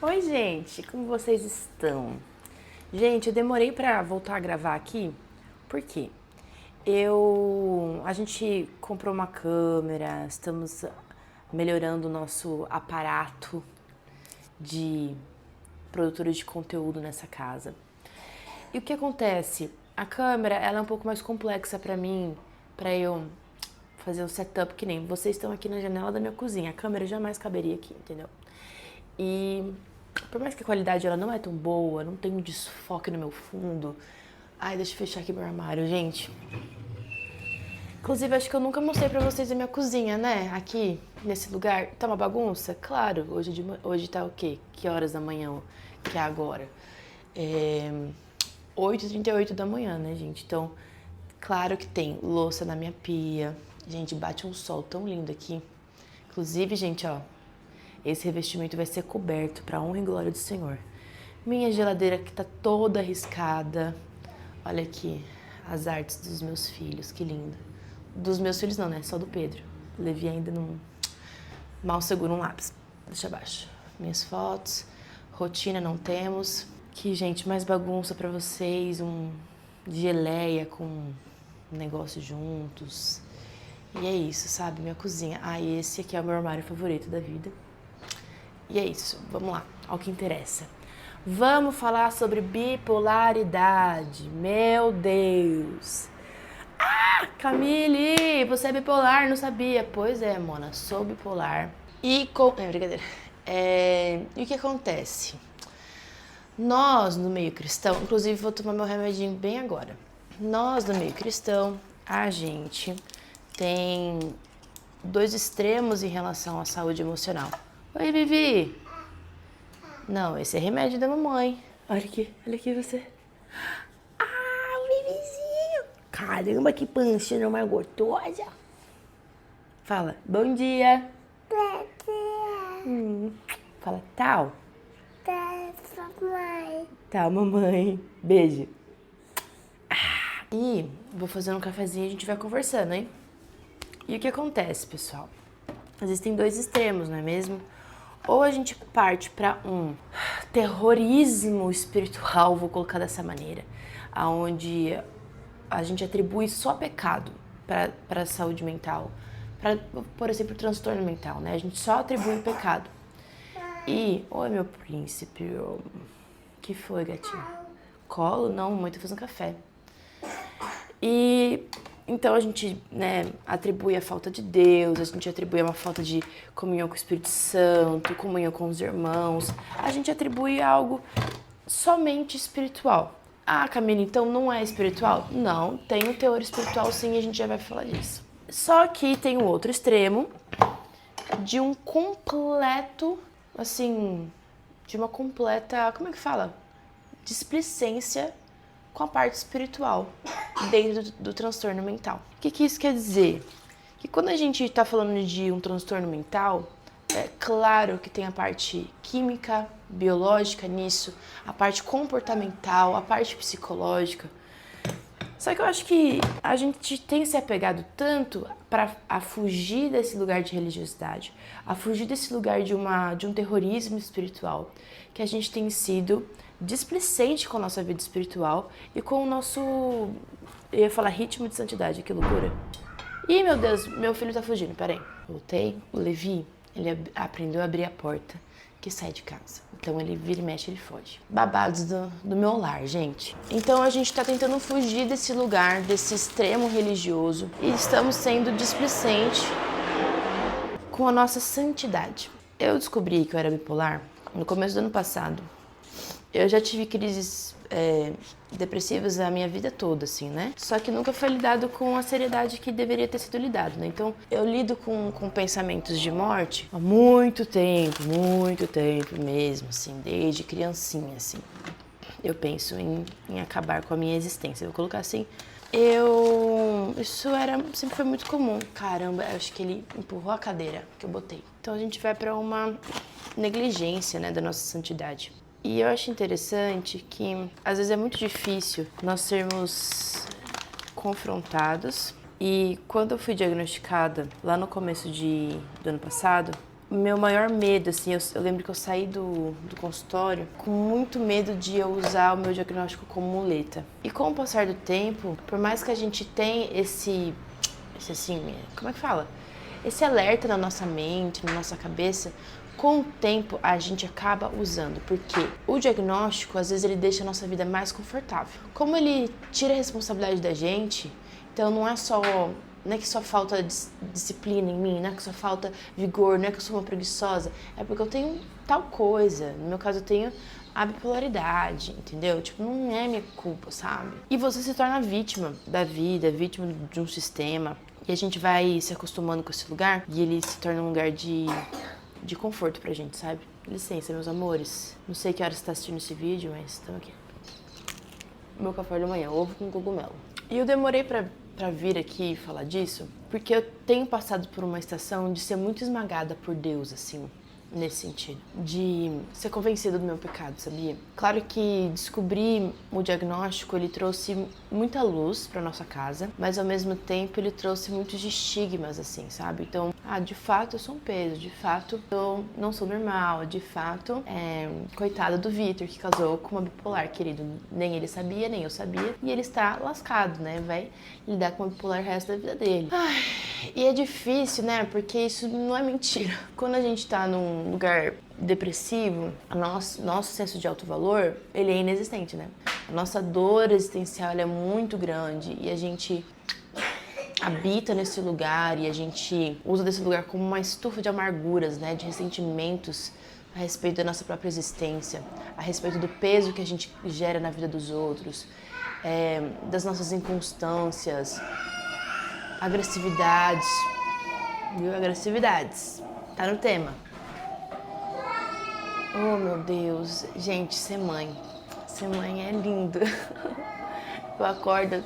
Oi, gente, como vocês estão? Gente, eu demorei pra voltar a gravar aqui, por quê? A gente comprou uma câmera, estamos melhorando o nosso aparato de produtora de conteúdo nessa casa. E o que acontece? A câmera, ela é um pouco mais complexa pra mim, pra eu fazer um setup que nem vocês estão aqui na janela da minha cozinha. A câmera jamais caberia aqui, entendeu? E por mais que a qualidade ela não é tão boa, não tem um desfoque no meu fundo. Ai, deixa eu fechar aqui meu armário, gente. Inclusive, acho que eu nunca mostrei pra vocês a minha cozinha, né? Aqui, nesse lugar. Tá uma bagunça? Claro, hoje tá o quê? Que horas da manhã que é agora? 8h38 da manhã, né, gente? Então, claro que tem louça na minha pia. Gente, bate um sol tão lindo aqui. Inclusive, gente, ó, esse revestimento vai ser coberto para honra e glória do Senhor. Minha geladeira que tá toda arriscada. Olha aqui as artes dos meus filhos, que lindo. Dos meus filhos não, né? Só do Pedro. O Levi ainda não... Mal segura um lápis. Deixa abaixo. Minhas fotos. Rotina não temos. Que, gente, mais bagunça pra vocês. Um geleia com um negócio juntos. E é isso, sabe? Minha cozinha. Ah, e esse aqui é o meu armário favorito da vida. E é isso, vamos lá, ao que interessa. Vamos falar sobre bipolaridade. Meu Deus! Ah, Camille, você é bipolar, não sabia? Pois é, Mona, sou bipolar. Brincadeira. E o que acontece? Nós, no meio cristão, inclusive vou tomar meu remedinho bem agora. Nós, no meio cristão, a gente tem dois extremos em relação à saúde emocional. Oi, Vivi. Não, esse é remédio da mamãe. Olha aqui você. Ah, o Vivizinho. Caramba, que panchinha mais gostosa. Fala, bom dia. Bom dia. Fala, tal. Mamãe. Tal, mamãe. Beijo. E vou fazer um cafezinho e a gente vai conversando, hein? E o que acontece, pessoal? Existem dois extremos, não é mesmo? Ou a gente parte para um terrorismo espiritual, vou colocar dessa maneira, aonde a gente atribui só pecado para a saúde mental, para, por exemplo, transtorno mental, né? A gente só atribui pecado. E, oi, meu príncipe, que foi, gatinho? Colo? Não, mamãe tá fazendo café. E então a gente, né, atribui a falta de Deus, a gente atribui uma falta de comunhão com o Espírito Santo, comunhão com os irmãos. A gente atribui algo somente espiritual. Ah, Camila, então não é espiritual? Não, tem um teor espiritual sim, e a gente já vai falar disso. Só que tem o outro extremo de um completo, assim, de uma completa, como é que fala? Displicência com a parte espiritual dentro do transtorno mental. O que isso quer dizer? Que quando a gente está falando de um transtorno mental, é claro que tem a parte química, biológica nisso, a parte comportamental, a parte psicológica. Só que eu acho que a gente tem se apegado tanto a fugir desse lugar de religiosidade, a fugir desse lugar de um terrorismo espiritual, que a gente tem sido displicente com a nossa vida espiritual e com o nosso, eu ia falar ritmo de santidade, que loucura. Ih, meu Deus, meu filho tá fugindo, peraí. Voltei, o Levi, ele aprendeu a abrir a porta que sai de casa. Então ele vira e mexe, ele foge. Babados do meu lar, gente. Então a gente tá tentando fugir desse lugar, desse extremo religioso e estamos sendo displicente com a nossa santidade. Eu descobri que eu era bipolar no começo do ano passado. Eu já tive crises depressivas a minha vida toda, assim, né? Só que nunca foi lidado com a seriedade que deveria ter sido lidado, né? Então, eu lido com pensamentos de morte há muito tempo mesmo, assim, desde criancinha, assim. Eu penso em acabar com a minha existência, eu vou colocar assim. Sempre foi muito comum. Caramba, eu acho que ele empurrou a cadeira que eu botei. Então, a gente vai pra uma negligência, né, da nossa santidade. E eu acho interessante que, às vezes, é muito difícil nós sermos confrontados. E quando eu fui diagnosticada, lá no começo do ano passado, meu maior medo, assim, eu lembro que eu saí do consultório com muito medo de eu usar o meu diagnóstico como muleta. E com o passar do tempo, por mais que a gente tenha esse assim, como é que fala? Esse alerta na nossa mente, na nossa cabeça, com o tempo a gente acaba usando, porque o diagnóstico, às vezes, ele deixa a nossa vida mais confortável. Como ele tira a responsabilidade da gente, então não é que só falta disciplina em mim, não é que só falta vigor, não é que eu sou uma preguiçosa, é porque eu tenho tal coisa. No meu caso, eu tenho a bipolaridade, entendeu? Tipo, não é minha culpa, sabe? E você se torna vítima da vida, vítima de um sistema, e a gente vai se acostumando com esse lugar, e ele se torna um lugar de conforto pra gente, sabe? Licença, meus amores. Não sei que hora você tá assistindo esse vídeo, mas estamos aqui. Meu café da manhã, ovo com cogumelo. E eu demorei pra vir aqui falar disso, porque eu tenho passado por uma estação de ser muito esmagada por Deus, assim, nesse sentido. De ser convencida do meu pecado, sabia? Claro que descobrir o diagnóstico, ele trouxe muita luz pra nossa casa, mas ao mesmo tempo ele trouxe muitos estigmas, assim, sabe? Então, de fato eu sou um peso, de fato eu não sou normal, de fato, coitado do Vitor, que casou com uma bipolar, querido. Nem ele sabia, nem eu sabia, e ele está lascado, né? Vai lidar com uma bipolar o resto da vida dele. Ai, e é difícil, né? Porque isso não é mentira. Quando a gente tá num lugar depressivo, nosso senso de autovalor, ele é inexistente, né? A nossa dor existencial, ela é muito grande, e a gente habita nesse lugar, e a gente usa desse lugar como uma estufa de amarguras, né, de ressentimentos a respeito da nossa própria existência, a respeito do peso que a gente gera na vida dos outros, das nossas inconstâncias, agressividades, viu? Agressividades, tá no tema. Oh, meu Deus, gente, ser mãe é lindo. Eu acordo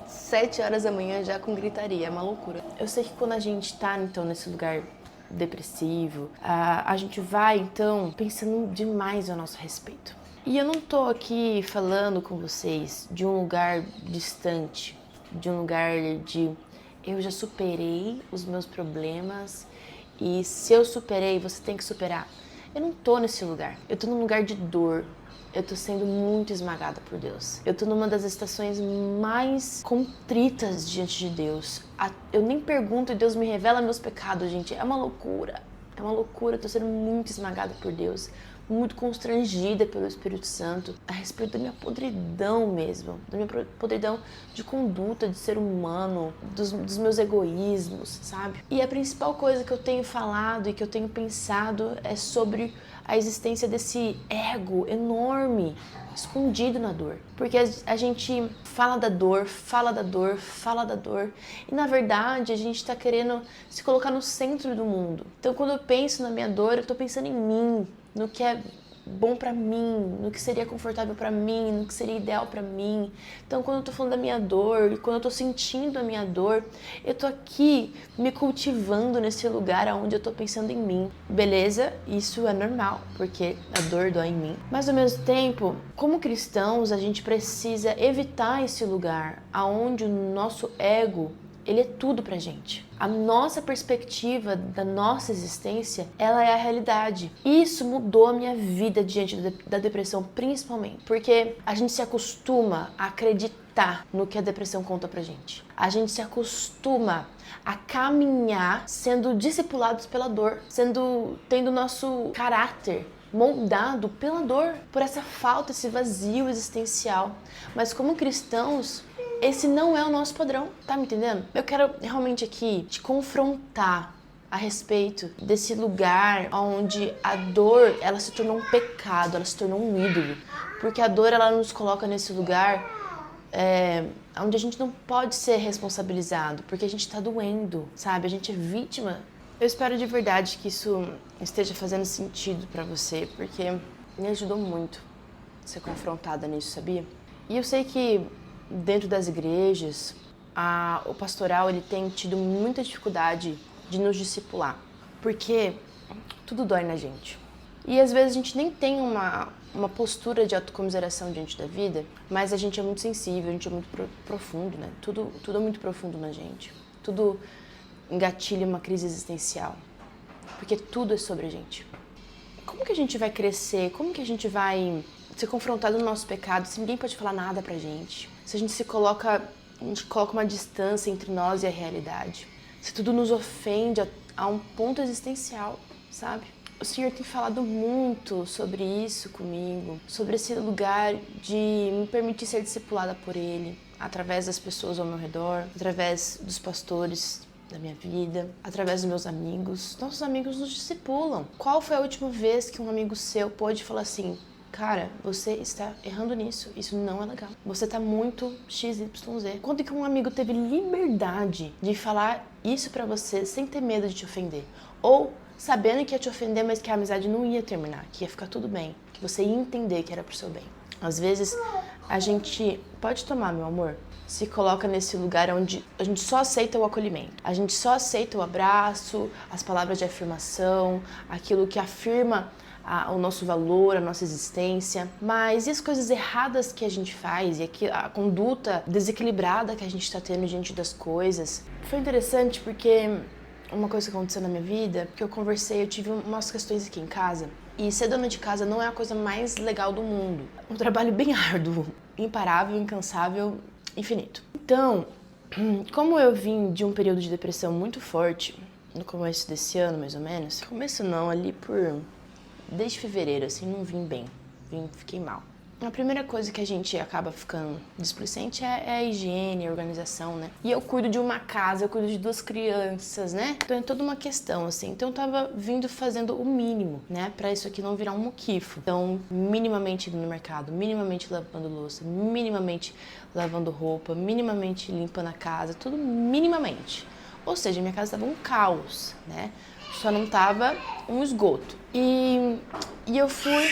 7 horas da manhã já com gritaria, é uma loucura. Eu sei que quando a gente tá, então, nesse lugar depressivo, a gente vai, então, pensando demais a nosso respeito. E eu não tô aqui falando com vocês de um lugar distante, de um lugar de eu já superei os meus problemas e se eu superei, você tem que superar. Eu não tô nesse lugar, eu tô num lugar de dor. Eu tô sendo muito esmagada por Deus. Eu tô numa das estações mais contritas diante de Deus. Eu nem pergunto e Deus me revela meus pecados, gente. É uma loucura. É uma loucura. Eu tô sendo muito esmagada por Deus. Muito constrangida pelo Espírito Santo a respeito da minha podridão mesmo. Da minha podridão de conduta, de ser humano, dos meus egoísmos, sabe? E a principal coisa que eu tenho falado e que eu tenho pensado é sobre a existência desse ego enorme, escondido na dor. Porque a gente fala da dor, fala da dor, fala da dor. E na verdade a gente tá querendo se colocar no centro do mundo. Então quando eu penso na minha dor, eu tô pensando em mim, no que é bom pra mim, no que seria confortável pra mim, no que seria ideal pra mim. Então quando eu tô falando da minha dor, e quando eu tô sentindo a minha dor, eu tô aqui me cultivando nesse lugar onde eu tô pensando em mim. Beleza, isso é normal, porque a dor dói em mim. Mas ao mesmo tempo, como cristãos, a gente precisa evitar esse lugar onde o nosso ego, ele é tudo pra gente. A nossa perspectiva da nossa existência, ela é a realidade. Isso mudou a minha vida diante da depressão, principalmente. Porque a gente se acostuma a acreditar no que a depressão conta pra gente. A gente se acostuma a caminhar sendo discipulados pela dor, tendo nosso caráter moldado pela dor, por essa falta, esse vazio existencial. Mas como cristãos, esse não é o nosso padrão, tá me entendendo? Eu quero realmente aqui te confrontar a respeito desse lugar onde a dor, ela se tornou um pecado, ela se tornou um ídolo. Porque a dor, ela nos coloca nesse lugar onde a gente não pode ser responsabilizado, porque a gente tá doendo, sabe? A gente é vítima. Eu espero de verdade que isso esteja fazendo sentido pra você, porque me ajudou muito ser confrontada nisso, sabia? E eu sei que dentro das igrejas, o pastoral, ele tem tido muita dificuldade de nos discipular, porque tudo dói na gente. E às vezes a gente nem tem uma postura de autocomiseração diante da vida, mas a gente é muito sensível, a gente é muito profundo, né? Tudo é muito profundo na gente. Tudo engatilha uma crise existencial. porque tudo é sobre a gente. Como que a gente vai crescer? Como que a gente vai ser confrontado no nosso pecado se ninguém pode falar nada pra gente? Se a gente coloca uma distância entre nós e a realidade. Se tudo nos ofende a um ponto existencial, sabe? O Senhor tem falado muito sobre isso comigo, sobre esse lugar de me permitir ser discipulada por Ele, através das pessoas ao meu redor, através dos pastores da minha vida, através dos meus amigos. Nossos amigos nos discipulam. Qual foi a última vez que um amigo seu pôde falar assim: cara, você está errando nisso, isso não é legal. Você está muito XYZ. Quando que um amigo teve liberdade de falar isso pra você sem ter medo de te ofender? Ou sabendo que ia te ofender, mas que a amizade não ia terminar, que ia ficar tudo bem, que você ia entender que era pro seu bem. Às vezes, a gente pode tomar, meu amor, se coloca nesse lugar onde a gente só aceita o acolhimento. A gente só aceita o abraço, as palavras de afirmação, aquilo que afirma o nosso valor, a nossa existência. Mas e as coisas erradas que a gente faz? E a conduta desequilibrada que a gente está tendo diante das coisas? Foi interessante porque uma coisa que aconteceu na minha vida, que eu tive umas questões aqui em casa. E ser dona de casa não é a coisa mais legal do mundo. Um trabalho bem árduo, imparável, incansável, infinito. Então, como eu vim de um período de depressão muito forte, no começo desse ano, mais ou menos, começo não, desde fevereiro, assim, não vim bem, fiquei mal. A primeira coisa que a gente acaba ficando displicente é a higiene, a organização, né? E eu cuido de uma casa, eu cuido de 2 crianças, né? Então é toda uma questão, assim. Então eu tava fazendo o mínimo, né? Pra isso aqui não virar um muquifo. Então, minimamente indo no mercado, minimamente lavando louça, minimamente lavando roupa, minimamente limpando a casa, tudo minimamente. Ou seja, minha casa tava um caos, né? Só não tava um esgoto. E eu fui...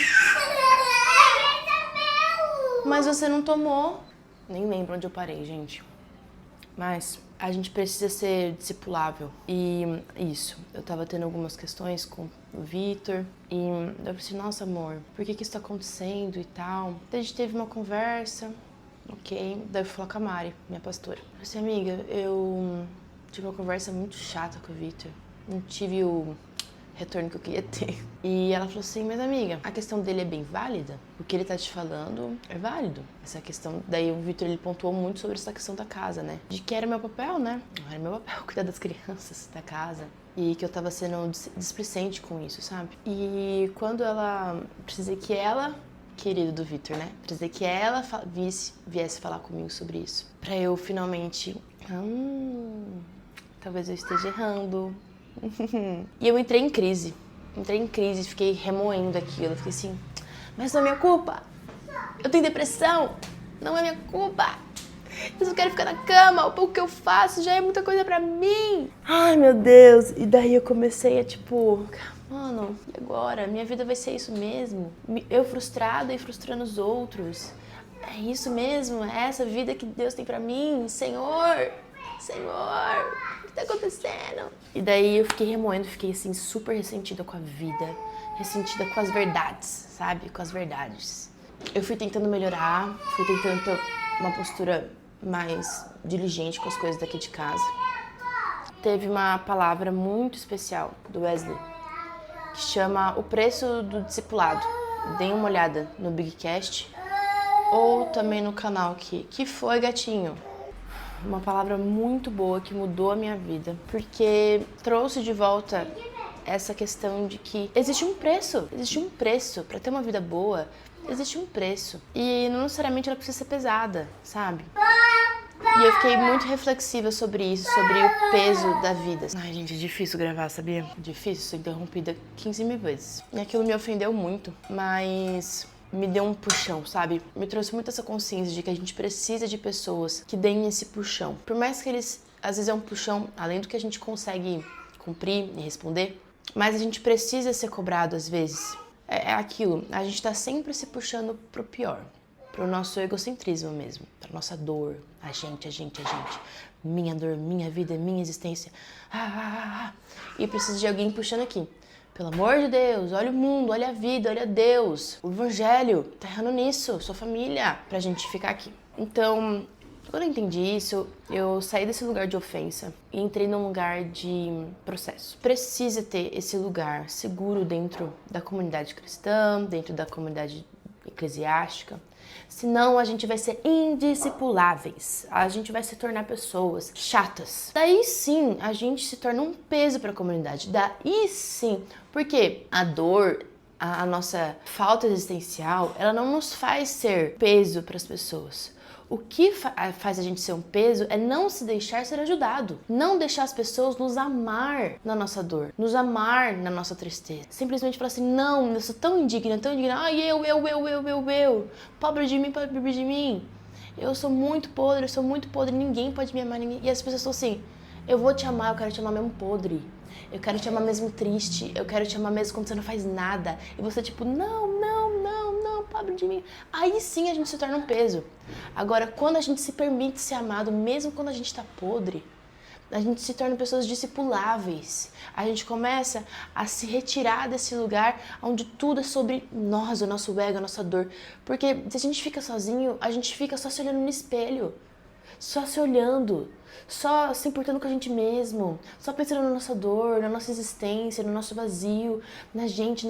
Mas você não tomou. Nem lembro onde eu parei, gente. Mas a gente precisa ser discipulável. E isso, eu tava tendo algumas questões com o Vitor. E eu pensei, nossa amor, por que isso tá acontecendo e tal? Daí a gente teve uma conversa, ok. Daí eu fui falar com a Mari, minha pastora. Eu disse, amiga, eu tive uma conversa muito chata com o Vitor. Não tive o retorno que eu queria ter. E ela falou assim, mas amiga, a questão dele é bem válida? O que ele tá te falando é válido. Essa questão, daí o Vitor, ele pontuou muito sobre essa questão da casa, né? De que era meu papel, né? Era meu papel cuidar das crianças, da casa. E que eu tava sendo displicente com isso, sabe? E quando precisei que ela, querido do Vitor, né? Precisei que ela viesse falar comigo sobre isso. Pra eu finalmente, talvez eu esteja errando. E eu entrei em crise, fiquei remoendo aquilo, fiquei assim, mas não é minha culpa, eu tenho depressão, não é minha culpa, eu só quero ficar na cama, o pouco que eu faço já é muita coisa pra mim. Ai meu Deus, e daí eu comecei a mano, e agora? Minha vida vai ser isso mesmo? Eu frustrada e frustrando os outros, é isso mesmo? É essa vida que Deus tem pra mim? Senhor, o que tá acontecendo? E daí eu fiquei remoendo, fiquei assim super ressentida com a vida, ressentida com as verdades, sabe? Com as verdades. Eu fui tentando melhorar, fui tentando ter uma postura mais diligente com as coisas daqui de casa. Teve uma palavra muito especial do Wesley, que chama O Preço do Discipulado. Deem uma olhada no Bigcast ou também no canal aqui. Que foi, gatinho? Uma palavra muito boa que mudou a minha vida, porque trouxe de volta essa questão de que existe um preço para ter uma vida boa, existe um preço e não necessariamente ela precisa ser pesada, sabe? E eu fiquei muito reflexiva sobre isso, sobre o peso da vida. Ai, gente, é difícil gravar, sabia? Difícil, sou interrompida 15 mil vezes. E aquilo me ofendeu muito, mas me deu um puxão, sabe? Me trouxe muito essa consciência de que a gente precisa de pessoas que deem esse puxão. Por mais que eles, às vezes é um puxão além do que a gente consegue cumprir e responder, mas a gente precisa ser cobrado às vezes. É aquilo, a gente tá sempre se puxando pro pior, pro nosso egocentrismo mesmo, pra nossa dor, a gente. Minha dor, minha vida, minha existência. E preciso de alguém puxando aqui. Pelo amor de Deus, olha o mundo, olha a vida, olha Deus. O evangelho tá errando nisso, sua família, pra gente ficar aqui. Então, Quando eu entendi isso, eu saí desse lugar de ofensa e entrei num lugar de processo. Precisa ter esse lugar seguro dentro da comunidade cristã, dentro da comunidade eclesiástica. Senão a gente vai ser indiscipuláveis, a gente vai se tornar pessoas chatas. Daí sim a gente se torna um peso para a comunidade. Daí sim, porque a dor, a nossa falta existencial, ela não nos faz ser peso para as pessoas. O que faz a gente ser um peso é não se deixar ser ajudado. Não deixar as pessoas nos amar na nossa dor, nos amar na nossa tristeza. Simplesmente falar assim, não, eu sou tão indigna, ai, eu. Pobre de mim. Eu sou muito podre, ninguém pode me amar, ninguém. E as pessoas estão assim, eu vou te amar, eu quero te amar mesmo podre. Eu quero te amar mesmo triste, eu quero te amar mesmo quando você não faz nada. E você tipo, não, pobre de mim. Aí sim a gente se torna um peso. Agora, quando a gente se permite ser amado, mesmo quando a gente tá podre, a gente se torna pessoas discipuláveis. A gente começa a se retirar desse lugar onde tudo é sobre nós, o nosso ego, a nossa dor. Porque se a gente fica sozinho, a gente fica só se olhando no espelho. Só se olhando, só se importando com a gente mesmo, só pensando na nossa dor, na nossa existência, no nosso vazio, na gente.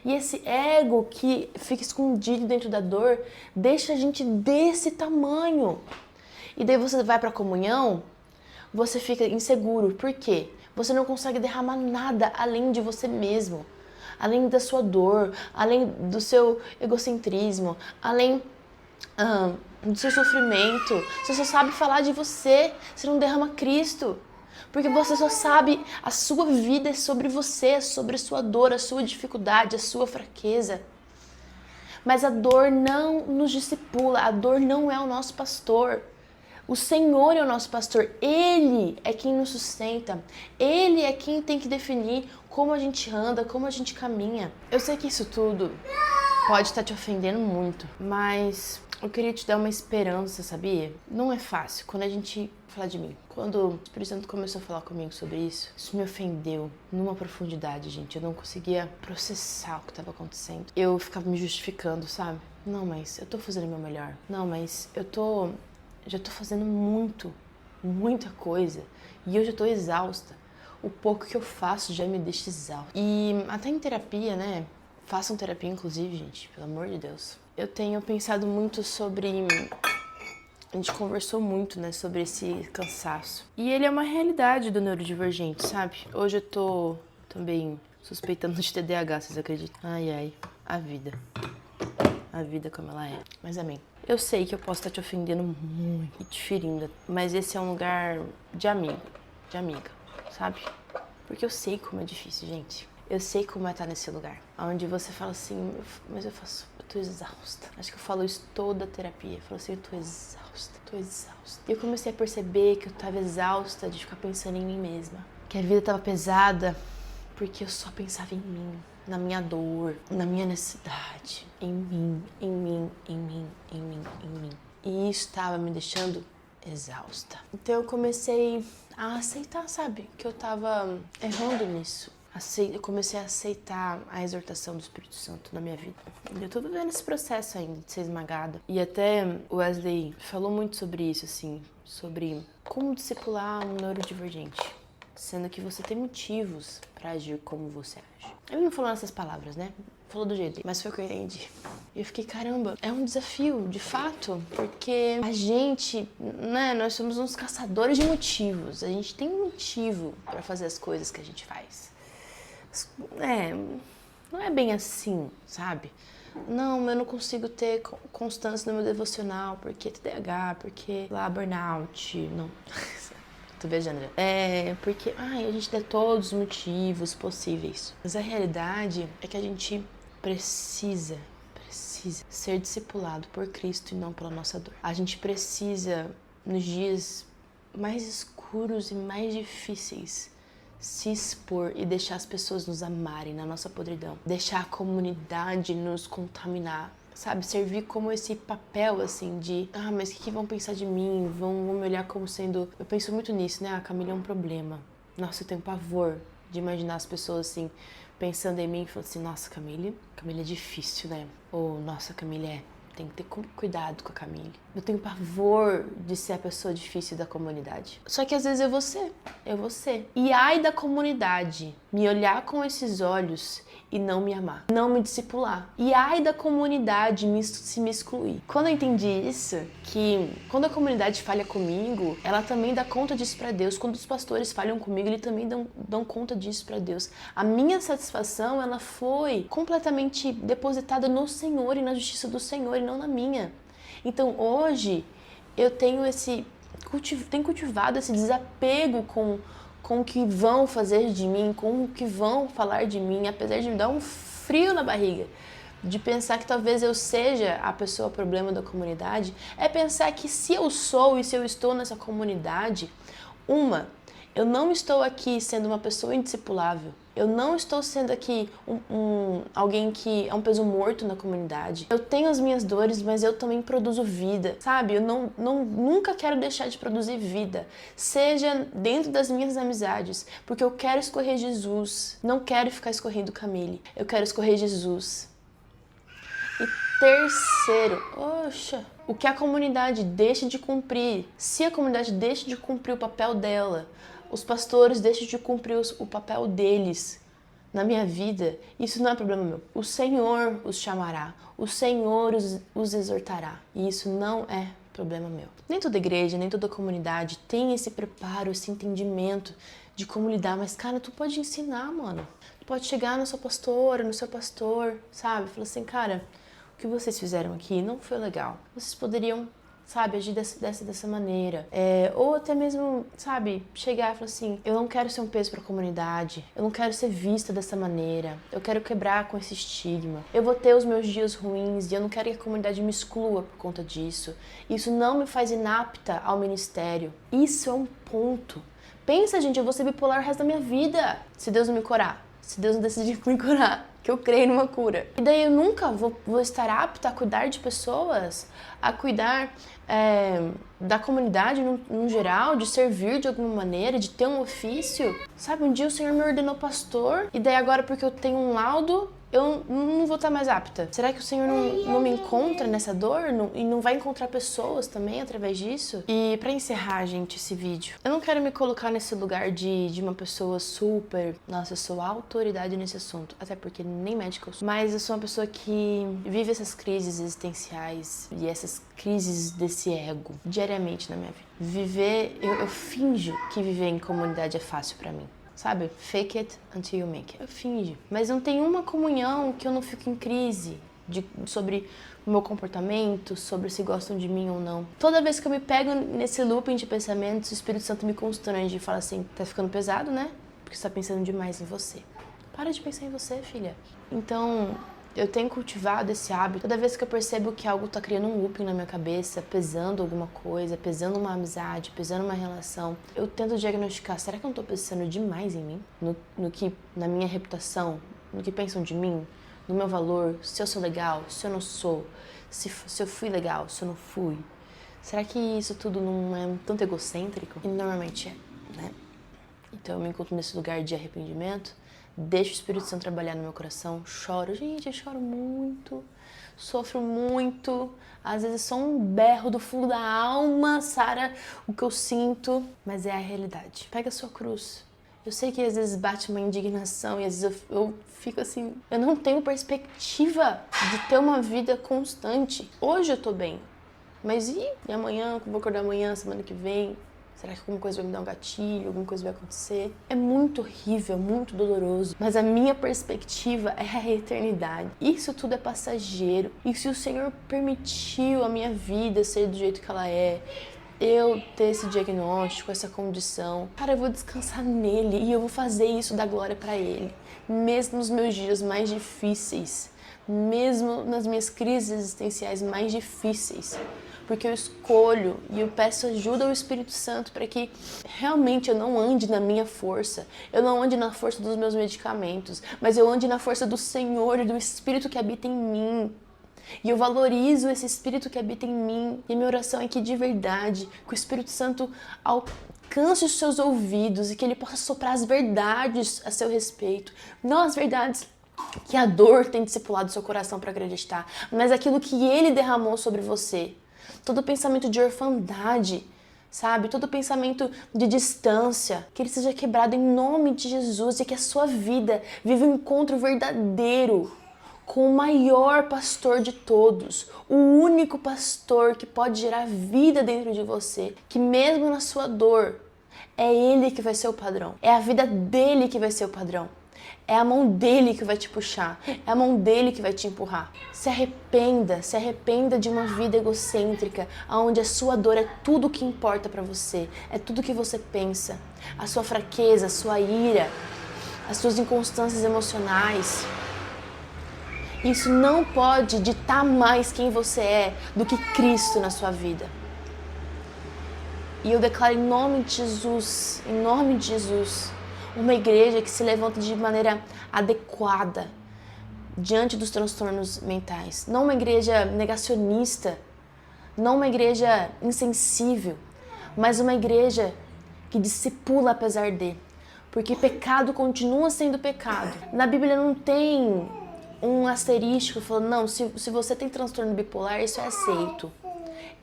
E esse ego que fica escondido dentro da dor deixa a gente desse tamanho. E daí você vai pra comunhão, você fica inseguro. Por quê? Você não consegue derramar nada além de você mesmo, além da sua dor, além do seu egocentrismo, além do seu sofrimento. Você só sabe falar de você não derrama Cristo. Porque você só sabe, a sua vida é sobre você, é sobre a sua dor, a sua dificuldade, a sua fraqueza. Mas a dor não nos discipula, a dor não é o nosso pastor. O Senhor é o nosso pastor, Ele é quem nos sustenta, Ele é quem tem que definir como a gente anda, como a gente caminha. Eu sei que isso tudo pode estar te ofendendo muito, mas eu queria te dar uma esperança, sabia? Não é fácil. Quando a gente fala de mim, quando o Espírito Santo começou a falar comigo sobre isso me ofendeu numa profundidade, gente. Eu não conseguia processar o que estava acontecendo. Eu ficava me justificando, sabe? Não, mas eu tô fazendo o meu melhor. Não, mas já tô fazendo muita coisa e eu já tô exausta. O pouco que eu faço já me deixa exausta. E até em terapia, né? Façam terapia, inclusive, gente, pelo amor de Deus. Eu tenho pensado muito sobre... A gente conversou muito, né, sobre esse cansaço. E ele é uma realidade do neurodivergente, sabe? Hoje eu tô também suspeitando de TDAH, vocês acreditam? Ai, a vida. A vida como ela é. Mas amém. Eu sei que eu posso estar te ofendendo muito e te ferindo, mas esse é um lugar de amigo, de amiga, sabe? Porque eu sei como é difícil, gente. Eu sei como é estar nesse lugar, onde você fala assim, mas eu tô exausta. Acho que eu falo isso toda a terapia. Eu falo assim, eu tô exausta. E eu comecei a perceber que eu tava exausta de ficar pensando em mim mesma. Que a vida tava pesada porque eu só pensava em mim, na minha dor, na minha necessidade, em mim. E isso tava me deixando exausta. Então eu comecei a aceitar, sabe, que eu tava errando nisso. Eu comecei a aceitar a exortação do Espírito Santo na minha vida. Eu tô vivendo esse processo ainda de ser esmagada. E até o Wesley falou muito sobre isso, assim, sobre como discipular um neurodivergente, sendo que você tem motivos pra agir como você age. Ele não falou nessas palavras, né? Falou do jeito, mas foi o que eu entendi. E eu fiquei, caramba, é um desafio, de fato, porque a gente, né, nós somos uns caçadores de motivos. A gente tem um motivo pra fazer as coisas que a gente faz. Não é bem assim, sabe? Não, eu não consigo ter constância no meu devocional, porque TDAH, porque lá, burnout, não. Tô viajando já. Porque, a gente dá todos os motivos possíveis. Mas a realidade é que a gente precisa ser discipulado por Cristo e não pela nossa dor. A gente precisa, nos dias mais escuros e mais difíceis, se expor e deixar as pessoas nos amarem na nossa podridão. Deixar a comunidade nos contaminar, sabe? Servir como esse papel, assim, de... mas o que vão pensar de mim? Vão me olhar como sendo... Eu penso muito nisso, né? A Camila é um problema. Nossa, eu tenho pavor de imaginar as pessoas, assim, pensando em mim e falando assim, nossa, Camila é difícil, né? Ou, nossa, Camila é Tem que ter cuidado com a Camille. Eu tenho pavor de ser a pessoa difícil da comunidade. Só que às vezes eu vou ser. E ai da comunidade me olhar com esses olhos e não me amar, não me discipular. E ai da comunidade se me excluir. Quando eu entendi isso, que quando a comunidade falha comigo, ela também dá conta disso pra Deus. Quando os pastores falham comigo, eles também dão conta disso pra Deus. A minha satisfação, ela foi completamente depositada no Senhor e na justiça do Senhor e não na minha. Então hoje eu tenho cultivado esse desapego com o que vão fazer de mim, com o que vão falar de mim, apesar de me dar um frio na barriga, de pensar que talvez eu seja a pessoa problema da comunidade, é pensar que se eu sou e se eu estou nessa comunidade, eu não estou aqui sendo uma pessoa indiscipulável. Eu não estou sendo aqui alguém que é um peso morto na comunidade. Eu tenho as minhas dores, mas eu também produzo vida, sabe? Eu nunca quero deixar de produzir vida, seja dentro das minhas amizades, porque eu quero escorrer Jesus. Não quero ficar escorrendo Camille. Eu quero escorrer Jesus. E terceiro, o que a comunidade deixa de cumprir, se a comunidade deixa de cumprir o papel dela, os pastores deixam de cumprir o papel deles na minha vida, isso não é problema meu. O Senhor os chamará, o Senhor os exortará, e isso não é problema meu. Nem toda igreja, nem toda comunidade tem esse preparo, esse entendimento de como lidar, mas cara, tu pode ensinar, mano. Tu pode chegar na sua pastora, no seu pastor, sabe? Falar assim, cara, o que vocês fizeram aqui não foi legal. Vocês poderiam, sabe, agir dessa maneira. Ou até mesmo, sabe, chegar e falar assim, eu não quero ser um peso pra comunidade, eu não quero ser vista dessa maneira, eu quero quebrar com esse estigma. Eu vou ter os meus dias ruins e eu não quero que a comunidade me exclua por conta disso. Isso não me faz inapta ao ministério. Isso é um ponto. Pensa, gente, eu vou ser bipolar o resto da minha vida, se Deus não me curar. Se Deus não decidir me curar, que eu creio numa cura. E daí eu nunca vou estar apta a cuidar de pessoas, a cuidar da comunidade no geral, de servir de alguma maneira, de ter um ofício. Sabe, um dia o Senhor me ordenou pastor, e daí agora porque eu tenho um laudo, eu não vou estar mais apta. Será que o Senhor não me encontra nessa dor? E não vai encontrar pessoas também através disso? E pra encerrar, gente, esse vídeo, eu não quero me colocar nesse lugar de uma pessoa super... Nossa, eu sou a autoridade nesse assunto. Até porque nem médica eu sou. Mas eu sou uma pessoa que vive essas crises existenciais e essas crises desse ego diariamente na minha vida. Eu finjo que viver em comunidade é fácil pra mim. Sabe? Fake it until you make it. Eu finjo. Mas não tem uma comunhão que eu não fico em crise sobre o meu comportamento, sobre se gostam de mim ou não. Toda vez que eu me pego nesse looping de pensamentos, o Espírito Santo me constrange e fala assim, tá ficando pesado, né? Porque você tá pensando demais em você. Para de pensar em você, filha. Então, eu tenho cultivado esse hábito. Toda vez que eu percebo que algo tá criando um looping na minha cabeça, pesando alguma coisa, pesando uma amizade, pesando uma relação, eu tento diagnosticar, será que eu não tô pensando demais em mim? Na minha reputação, no que pensam de mim, no meu valor, se eu sou legal, se eu não sou, se eu fui legal, se eu não fui. Será que isso tudo não é um tanto egocêntrico? E normalmente é, né? Então eu me encontro nesse lugar de arrependimento, deixo o Espírito Santo trabalhar no meu coração, choro. Gente, eu choro muito, sofro muito. Às vezes só um berro do fundo da alma, Sara, o que eu sinto. Mas é a realidade. Pega a sua cruz. Eu sei que às vezes bate uma indignação e às vezes eu fico assim... Eu não tenho perspectiva de ter uma vida constante. Hoje eu tô bem. Mas e amanhã? Vou acordar amanhã, semana que vem? Será que alguma coisa vai me dar um gatilho? Alguma coisa vai acontecer? É muito horrível, muito doloroso. Mas a minha perspectiva é a eternidade. Isso tudo é passageiro. E se o Senhor permitiu a minha vida ser do jeito que ela é, eu ter esse diagnóstico, essa condição, cara, eu vou descansar nele e eu vou fazer isso da glória pra ele. Mesmo nos meus dias mais difíceis, mesmo nas minhas crises existenciais mais difíceis. Porque eu escolho e eu peço ajuda ao Espírito Santo para que realmente eu não ande na minha força, eu não ande na força dos meus medicamentos, mas eu ande na força do Senhor e do Espírito que habita em mim. E eu valorizo esse Espírito que habita em mim. E a minha oração é que de verdade, que o Espírito Santo alcance os seus ouvidos e que ele possa soprar as verdades a seu respeito. Não as verdades que a dor tem discipulado seu coração para acreditar, mas aquilo que ele derramou sobre você. Todo pensamento de orfandade, sabe? Todo pensamento de distância, que ele seja quebrado em nome de Jesus e que a sua vida viva um encontro verdadeiro com o maior pastor de todos, o único pastor que pode gerar vida dentro de você, que mesmo na sua dor, é ele que vai ser o padrão, é a vida dele que vai ser o padrão. É a mão dele que vai te puxar, é a mão dele que vai te empurrar. Se arrependa de uma vida egocêntrica, onde a sua dor é tudo que importa pra você, é tudo que você pensa. A sua fraqueza, a sua ira, as suas inconstâncias emocionais. Isso não pode ditar mais quem você é do que Cristo na sua vida. E eu declaro em nome de Jesus, uma igreja que se levanta de maneira adequada diante dos transtornos mentais. Não uma igreja negacionista, não uma igreja insensível, mas uma igreja que discipula apesar de. Porque pecado continua sendo pecado. Na Bíblia não tem um asterisco falando, não, se você tem transtorno bipolar, isso é aceito.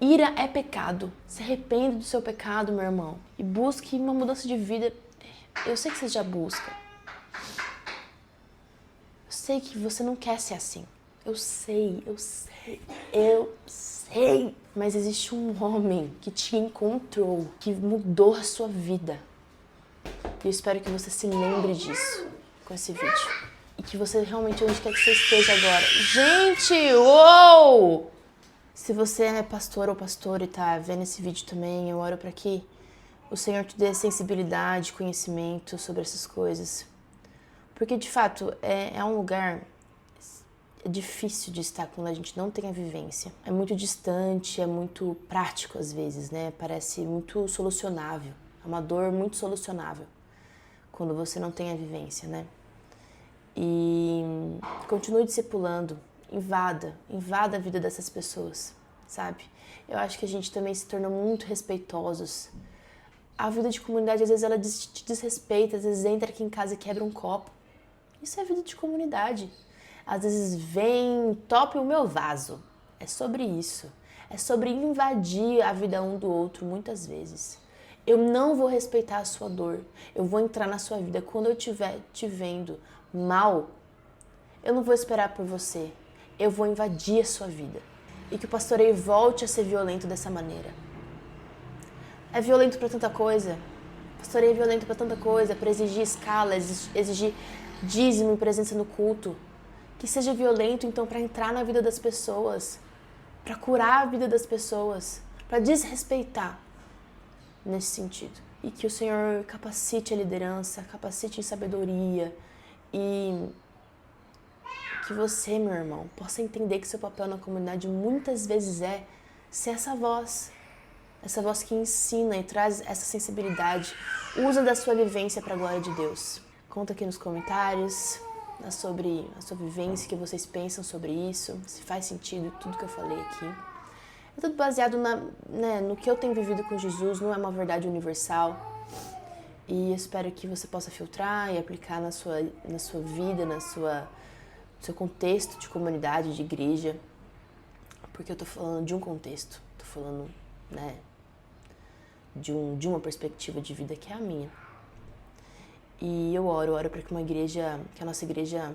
Ira é pecado. Se arrependa do seu pecado, meu irmão, e busque uma mudança de vida. Eu sei que você já busca. Eu sei que você não quer ser assim. Eu sei. Mas existe um homem que te encontrou, que mudou a sua vida. E eu espero que você se lembre disso com esse vídeo. E que você realmente, onde quer que você esteja agora. Gente, uou! Se você é pastor ou pastora e tá vendo esse vídeo também, eu oro para que o Senhor te dê sensibilidade, conhecimento sobre essas coisas. Porque, de fato, é um lugar difícil de estar quando a gente não tem a vivência. É muito distante, é muito prático às vezes, né? Parece muito solucionável. É uma dor muito solucionável quando você não tem a vivência, né? E continue discipulando, invada a vida dessas pessoas, sabe? Eu acho que a gente também se torna muito respeitosos. A vida de comunidade, às vezes, ela te desrespeita, às vezes entra aqui em casa e quebra um copo. Isso é vida de comunidade. Às vezes vem, tope o meu vaso. É sobre isso. É sobre invadir a vida um do outro, muitas vezes. Eu não vou respeitar a sua dor. Eu vou entrar na sua vida. Quando eu estiver te vendo mal, eu não vou esperar por você. Eu vou invadir a sua vida. E que o pastoreio volte a ser violento dessa maneira. É violento para tanta coisa. Pastoreio é violento para tanta coisa, para exigir escala, exigir dízimo e presença no culto. Que seja violento, então, para entrar na vida das pessoas, para curar a vida das pessoas, para desrespeitar nesse sentido. E que o Senhor capacite a liderança, capacite em sabedoria e que você, meu irmão, possa entender que seu papel na comunidade muitas vezes é ser essa voz que ensina e traz essa sensibilidade. Usa da sua vivência para a glória de Deus. Conta aqui nos comentários sobre a sua vivência, o que vocês pensam sobre isso, se faz sentido tudo que eu falei aqui. É tudo baseado no que eu tenho vivido com Jesus, não é uma verdade universal. E eu espero que você possa filtrar e aplicar na sua vida, no seu contexto de comunidade, de igreja. Porque eu tô falando de um contexto, tô falando, de uma perspectiva de vida que é a minha. E eu oro para que a nossa igreja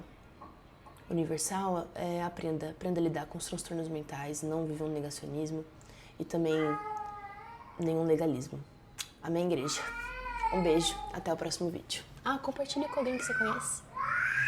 universal aprenda a lidar com os transtornos mentais, não viva um negacionismo e também nenhum legalismo. Amém, igreja? Um beijo, até o próximo vídeo. Compartilha com alguém que você conhece.